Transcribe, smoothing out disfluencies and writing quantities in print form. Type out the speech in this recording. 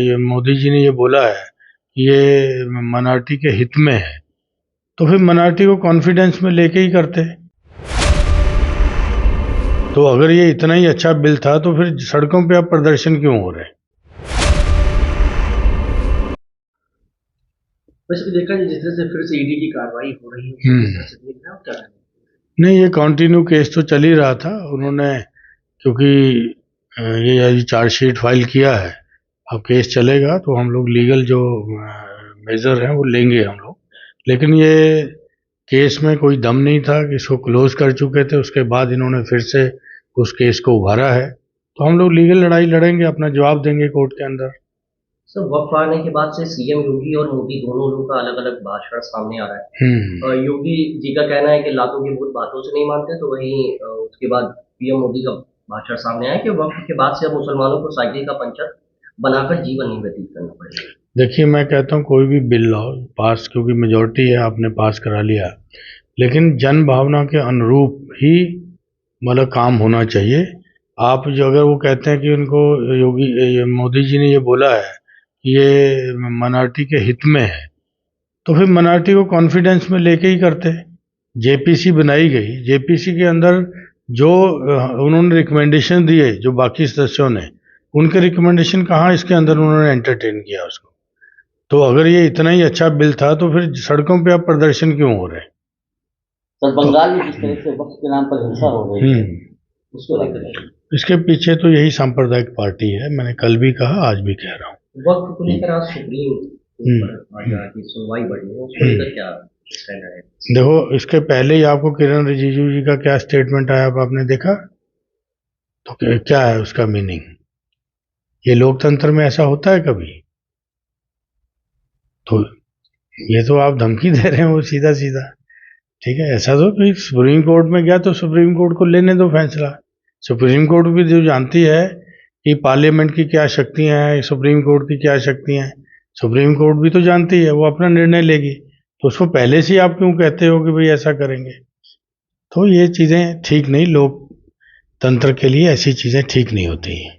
ये मोदी जी ने ये बोला है कि ये माइनॉरिटी के हित में है, तो फिर माइनॉरिटी को कॉन्फिडेंस में लेके ही करते। तो अगर ये इतना ही अच्छा बिल था तो फिर सड़कों पे अब प्रदर्शन क्यों हो रहे हैं? वैसे देखा जाए जिस तरह से फिर से ईडी की कार्रवाई हो रही है, नहीं, ये कंटिन्यू केस तो चल ही रहा था। उन्होंने क्योंकि ये अभी चार्जशीट फाइल किया है, अब केस चलेगा तो हम लोग लीगल जो मेजर हैं वो लेंगे हम लोग। लेकिन ये केस में कोई दम नहीं था कि इसको क्लोज कर चुके थे, उसके बाद इन्होंने फिर से उस केस को उभारा है, तो हम लोग लीगल लड़ाई लड़ेंगे, अपना जवाब देंगे कोर्ट के अंदर। सर वक्त आने के बाद से सीएम योगी और मोदी दोनों लोगों का अलग अलग भाषण सामने आ रहा है। योगी जी का कहना है कि लातों की भूत बातों से नहीं मानते, तो वहीं उसके बाद पीएम मोदी का भाषण सामने आया कि वक्त के बाद से अब मुसलमानों को साइकिल का पंचर बनाकर जीवन नहीं व्यतीत करना पड़ेगा। देखिए, मैं कहता हूँ कोई भी बिल लाओ पास, क्योंकि मेजोरिटी है, आपने पास करा लिया, लेकिन जन भावना के अनुरूप ही मतलब काम होना चाहिए। आप जो अगर वो कहते हैं कि उनको मोदी जी ने ये बोला है कि ये माइनॉरिटी के हित में है, तो फिर माइनॉरिटी को कॉन्फिडेंस में लेके ही करते। जेपीसी बनाई गई, जेपीसी के अंदर जो उन्होंने रिकमेंडेशन दिए, जो बाकी सदस्यों ने, उनके रिकमेंडेशन कहाँ इसके अंदर उन्होंने एंटरटेन किया उसको। तो अगर ये इतना ही अच्छा बिल था तो फिर सड़कों पे अब प्रदर्शन क्यों हो रहे हैं? सर बंगाल में जिस तरह से वक्त के नाम पर हिंसा हो रही है, उसको लेकर इसके पीछे तो यही सांप्रदायिक पार्टी है। मैंने कल भी कहा, आज भी कह रहा हूँ। वक्त को लेकर आज सुप्रीम की सुनवाई बढ़ी है, उसको लेकर क्या स्टैंड है? देखो, इसके पहले ही आपको किरण रिजिजू जी का क्या स्टेटमेंट आया, आपने देखा? तो क्या है उसका मीनिंग? ये लोकतंत्र में ऐसा होता है कभी? तो ये तो आप धमकी दे रहे हैं वो सीधा सीधा। ठीक है, ऐसा तो फिर सुप्रीम कोर्ट में गया तो सुप्रीम कोर्ट को लेने दो फैसला। सुप्रीम कोर्ट भी जो जानती है कि पार्लियामेंट की क्या शक्तियां हैं, सुप्रीम कोर्ट की क्या शक्तियां हैं, सुप्रीम कोर्ट भी तो जानती है, वो अपना निर्णय लेगी। तो उसको पहले से आप क्यों कहते हो कि भाई ऐसा करेंगे? तो ये चीज़ें ठीक नहीं, लोकतंत्र के लिए ऐसी चीज़ें ठीक नहीं होती हैं।